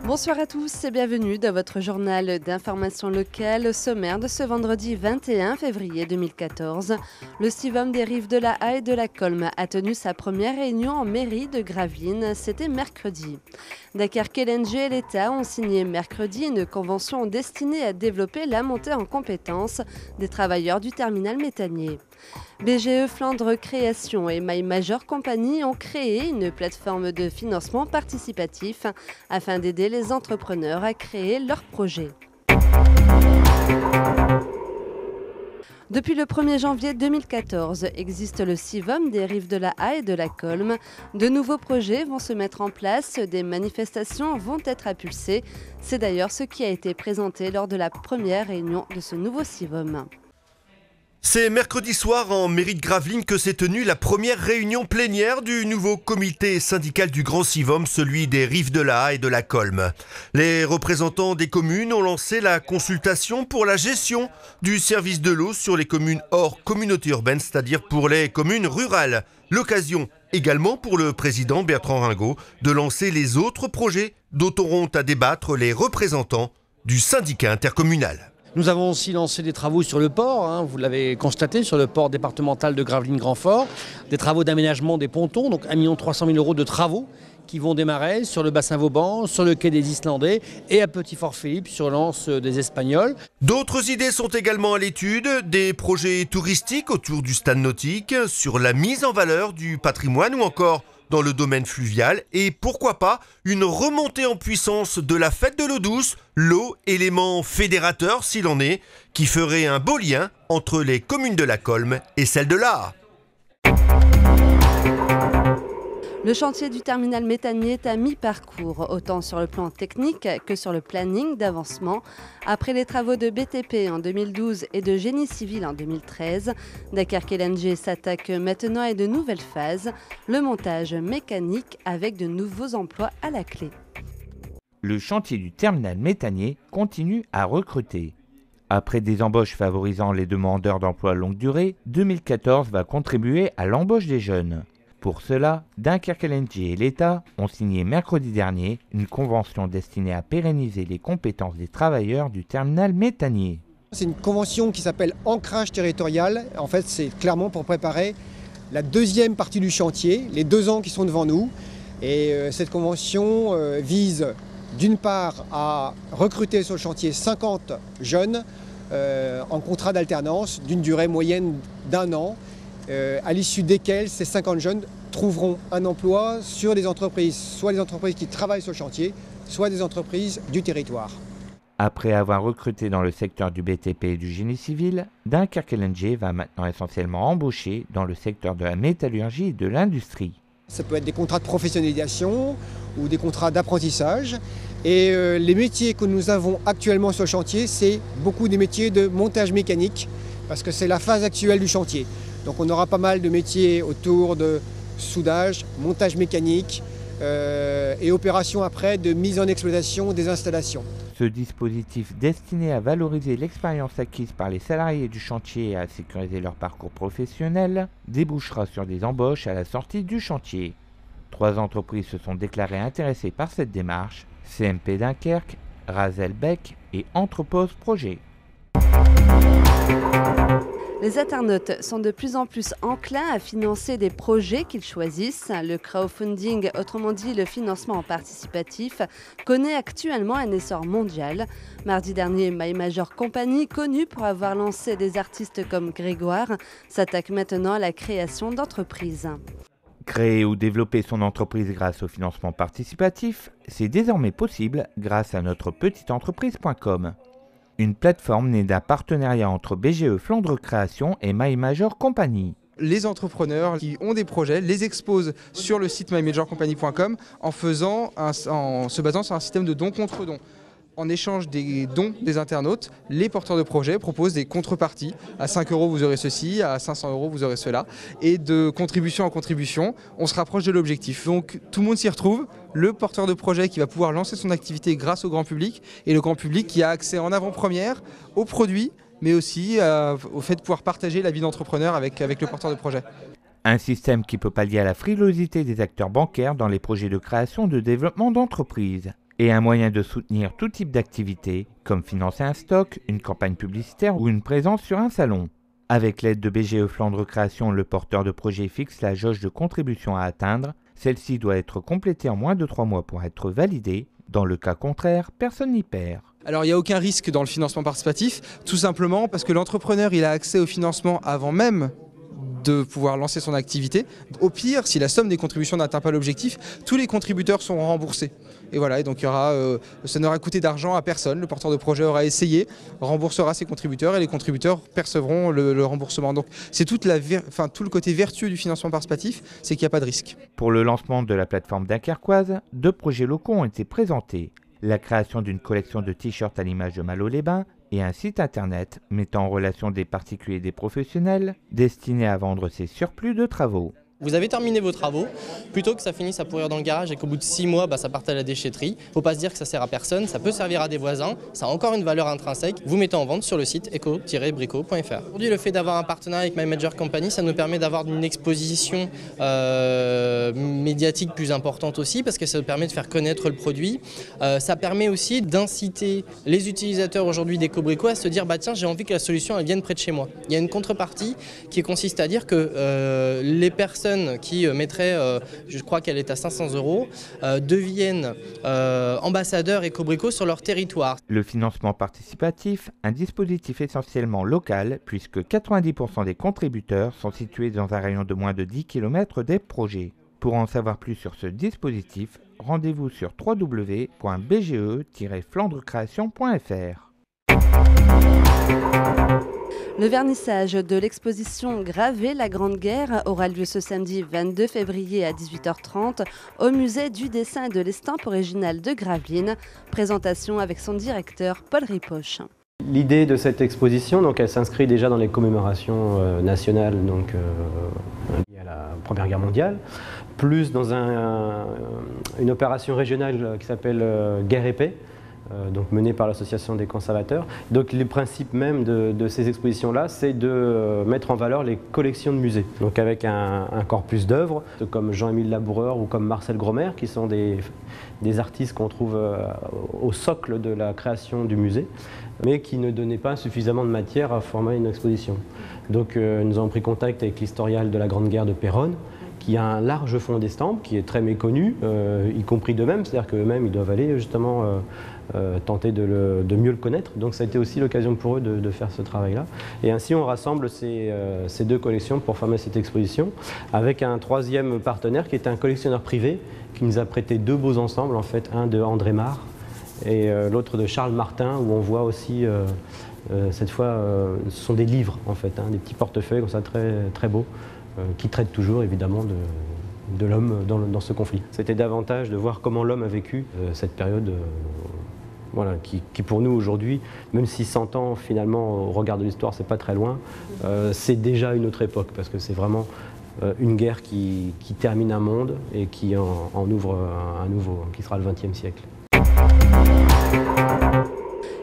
Bonsoir à tous et bienvenue dans votre journal d'information locale. Au sommaire de ce vendredi 21 février 2014, le CIVOM des Rives de la Haye et de la Colme a tenu sa première réunion en mairie de Gravelines. C'était mercredi. Dunkerque LNG et l'État ont signé mercredi une convention destinée à développer la montée en compétences des travailleurs du terminal méthanier. BGE Flandre Création et My Major Company ont créé une plateforme de financement participatif afin d'aider les entrepreneurs à créer leurs projets. Depuis le 1er janvier 2014, existe le CIVOM des Rives de la Haye et de la Colme. De nouveaux projets vont se mettre en place, des manifestations vont être impulsées. C'est d'ailleurs ce qui a été présenté lors de la première réunion de ce nouveau CIVOM. C'est mercredi soir en mairie de Gravelines que s'est tenue la première réunion plénière du nouveau comité syndical du Grand CIVOM, celui des Rives de la Haye et de la Colme. Les représentants des communes ont lancé la consultation pour la gestion du service de l'eau sur les communes hors communauté urbaine, c'est-à-dire pour les communes rurales. L'occasion également pour le président Bertrand Ringot de lancer les autres projets dont auront à débattre les représentants du syndicat intercommunal. Nous avons aussi lancé des travaux sur le port, vous l'avez constaté, sur le port départemental de Gravelines-Grandfort, des travaux d'aménagement des pontons, donc 1 300 000 € de travaux qui vont démarrer sur le bassin Vauban, sur le quai des Islandais et à Petit-Fort-Philippe sur l'anse des Espagnols. D'autres idées sont également à l'étude, des projets touristiques autour du stade nautique, sur la mise en valeur du patrimoine ou encore dans le domaine fluvial et pourquoi pas une remontée en puissance de la fête de l'eau douce, l'eau, élément fédérateur s'il en est, qui ferait un beau lien entre les communes de la Colme et celles de l'Aa. Le chantier du terminal méthanier est à mi-parcours, autant sur le plan technique que sur le planning d'avancement. Après les travaux de BTP en 2012 et de génie civil en 2013, Dunkerque LNG s'attaque maintenant à de nouvelles phases, le montage mécanique avec de nouveaux emplois à la clé. Le chantier du terminal méthanier continue à recruter. Après des embauches favorisant les demandeurs d'emploi longue durée, 2014 va contribuer à l'embauche des jeunes. Pour cela, Dunkerque LNG et l'État ont signé mercredi dernier une convention destinée à pérenniser les compétences des travailleurs du terminal méthanier. C'est une convention qui s'appelle Ancrage territorial. En fait, c'est clairement pour préparer la deuxième partie du chantier, les 2 ans qui sont devant nous. Et cette convention vise d'une part à recruter sur le chantier 50 jeunes en contrat d'alternance d'une durée moyenne d'1 an. À l'issue desquels ces 50 jeunes trouveront un emploi sur des entreprises, soit des entreprises qui travaillent sur le chantier, soit des entreprises du territoire. Après avoir recruté dans le secteur du BTP et du génie civil, Dunkerque LNG va maintenant essentiellement embaucher dans le secteur de la métallurgie et de l'industrie. Ça peut être des contrats de professionnalisation ou des contrats d'apprentissage. Et les métiers que nous avons actuellement sur le chantier, c'est beaucoup des métiers de montage mécanique, parce que c'est la phase actuelle du chantier. Donc on aura pas mal de métiers autour de soudage, montage mécanique et opérations après de mise en exploitation des installations. Ce dispositif destiné à valoriser l'expérience acquise par les salariés du chantier et à sécuriser leur parcours professionnel débouchera sur des embauches à la sortie du chantier. 3 entreprises se sont déclarées intéressées par cette démarche, CMP Dunkerque, Razelbeck et Entrepose Projet. Les internautes sont de plus en plus enclins à financer des projets qu'ils choisissent. Le crowdfunding, autrement dit le financement participatif, connaît actuellement un essor mondial. Mardi dernier, My Major Company, connu pour avoir lancé des artistes comme Grégoire, s'attaque maintenant à la création d'entreprises. Créer ou développer son entreprise grâce au financement participatif, c'est désormais possible grâce à notre petiteentreprise.com. Une plateforme née d'un partenariat entre BGE Flandre Création et My Major Company. Les entrepreneurs qui ont des projets les exposent sur le site mymajorcompany.com en se basant sur un système de dons contre dons. En échange des dons des internautes, les porteurs de projets proposent des contreparties. À 5 € vous aurez ceci, à 500 € vous aurez cela. Et de contribution en contribution, on se rapproche de l'objectif. Donc tout le monde s'y retrouve. Le porteur de projet qui va pouvoir lancer son activité grâce au grand public et le grand public qui a accès en avant-première aux produits, mais aussi au fait de pouvoir partager la vie d'entrepreneur avec le porteur de projet. Un système qui peut pallier à la frilosité des acteurs bancaires dans les projets de création de développement d'entreprises. Et un moyen de soutenir tout type d'activité, comme financer un stock, une campagne publicitaire ou une présence sur un salon. Avec l'aide de BGE Flandre Création, le porteur de projet fixe la jauge de contribution à atteindre. Celle-ci doit être complétée en moins de 3 mois pour être validée. Dans le cas contraire, personne n'y perd. Alors il n'y a aucun risque dans le financement participatif, tout simplement parce que l'entrepreneur il a accès au financement avant même de pouvoir lancer son activité. Au pire, si la somme des contributions n'atteint pas l'objectif, tous les contributeurs seront remboursés. Et voilà, et donc ça n'aura coûté d'argent à personne. Le porteur de projet aura essayé, remboursera ses contributeurs et les contributeurs percevront le remboursement. Donc c'est tout le côté vertueux du financement participatif, c'est qu'il n'y a pas de risque. Pour le lancement de la plateforme dunkerquoise, 2 projets locaux ont été présentés. La création d'une collection de t-shirts à l'image de Malo-les-Bains et un site internet mettant en relation des particuliers et des professionnels destiné à vendre ses surplus de travaux. Vous avez terminé vos travaux, plutôt que ça finisse à pourrir dans le garage et qu'au bout de 6 mois, ça parte à la déchetterie. Faut pas se dire que ça sert à personne, ça peut servir à des voisins, ça a encore une valeur intrinsèque. Vous mettez en vente sur le site eco-brico.fr. Aujourd'hui, le fait d'avoir un partenariat avec My Major Company, ça nous permet d'avoir une exposition médiatique plus importante aussi, parce que ça nous permet de faire connaître le produit. Ça permet aussi d'inciter les utilisateurs aujourd'hui d'EcoBrico à se dire tiens, j'ai envie que la solution elle vienne près de chez moi. Il y a une contrepartie qui consiste à dire que les personnes qui mettraient, je crois qu'elle est à 500 €, deviennent ambassadeurs EcoBrico sur leur territoire. Le financement participatif, un dispositif essentiellement local, puisque 90% des contributeurs sont situés dans un rayon de moins de 10 km des projets. Pour en savoir plus sur ce dispositif, rendez-vous sur www.bge-flandrecreation.fr. Le vernissage de l'exposition Graver la Grande Guerre aura lieu ce samedi 22 février à 18h30 au musée du dessin et de l'estampe originale de Gravelines. Présentation avec son directeur Paul Ripoche. L'idée de cette exposition, elle s'inscrit déjà dans les commémorations nationales liées à la Première Guerre mondiale, plus dans une opération régionale qui s'appelle Guerre et Paix, menée par l'association des conservateurs. Donc le principe même de ces expositions-là, c'est de mettre en valeur les collections de musées. Donc avec un corpus d'œuvres, comme Jean-Émile Laboureur ou comme Marcel Gromer, qui sont des artistes qu'on trouve au socle de la création du musée, mais qui ne donnaient pas suffisamment de matière à former une exposition. Donc nous avons pris contact avec l'historial de la Grande Guerre de Péronne, qui a un large fonds d'estampes, qui est très méconnu, y compris d'eux-mêmes, c'est-à-dire qu'eux-mêmes ils doivent aller justement tenter de mieux le connaître. Donc ça a été aussi l'occasion pour eux de faire ce travail-là. Et ainsi on rassemble ces 2 collections pour former cette exposition, avec un 3e partenaire qui est un collectionneur privé, qui nous a prêté 2 beaux ensembles, en fait, un de André Marre et l'autre de Charles Martin, où on voit aussi, cette fois, ce sont des livres, en fait, des petits portefeuilles comme ça, très, très beaux, qui traitent toujours, évidemment, de l'homme dans ce conflit. C'était davantage de voir comment l'homme a vécu cette période, qui pour nous aujourd'hui, même si 100 ans finalement au regard de l'histoire c'est pas très loin, c'est déjà une autre époque, parce que c'est vraiment une guerre qui termine un monde et qui en ouvre un nouveau, qui sera le XXe siècle.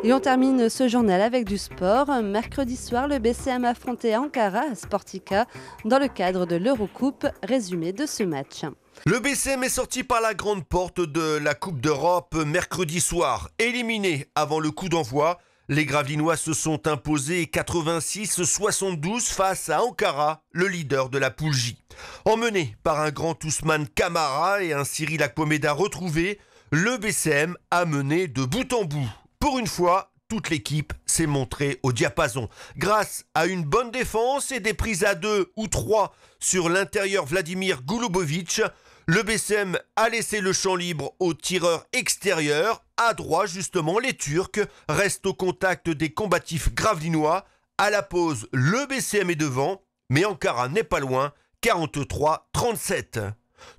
Et on termine ce journal avec du sport. Mercredi soir, le BCM affrontait Ankara à Sportica dans le cadre de l'Eurocoupe. Résumé de ce match. Le BCM est sorti par la grande porte de la Coupe d'Europe mercredi soir. Éliminé avant le coup d'envoi, les Gravelinois se sont imposés 86-72 face à Ankara, le leader de la poule J. Emmené par un grand Ousmane Camara et un Cyril Akpomeda retrouvé, le BCM a mené de bout en bout. Pour une fois, toute l'équipe s'est montrée au diapason. Grâce à une bonne défense et des prises à 2 ou 3 sur l'intérieur Vladimir Golubovic, le BCM a laissé le champ libre aux tireurs extérieurs. À droit, justement, les Turcs restent au contact des combatifs gravelinois. À la pause, le BCM est devant, mais Ankara n'est pas loin, 43-37.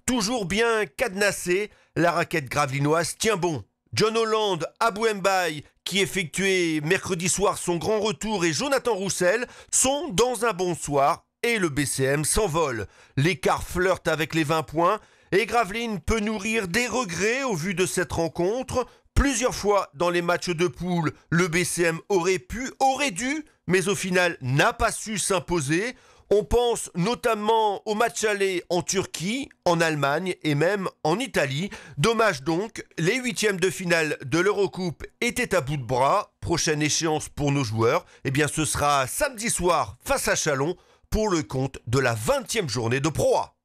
Toujours bien cadenassé, la raquette gravelinoise tient bon. John Holland, Abou Mbaye, qui effectuait mercredi soir son grand retour, et Jonathan Roussel sont dans un bon soir et le BCM s'envole. L'écart flirte avec les 20 points et Gravelines peut nourrir des regrets au vu de cette rencontre. Plusieurs fois dans les matchs de poule, le BCM aurait pu, aurait dû, mais au final n'a pas su s'imposer. On pense notamment au match aller en Turquie, en Allemagne et même en Italie. Dommage donc, les huitièmes de finale de l'Eurocoupe étaient à bout de bras. Prochaine échéance pour nos joueurs, ce sera samedi soir face à Châlons pour le compte de la 20e journée de Pro A.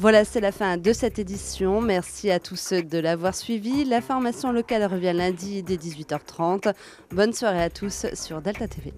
Voilà, c'est la fin de cette édition. Merci à tous de l'avoir suivi. L'information locale revient lundi dès 18h30. Bonne soirée à tous sur Delta TV.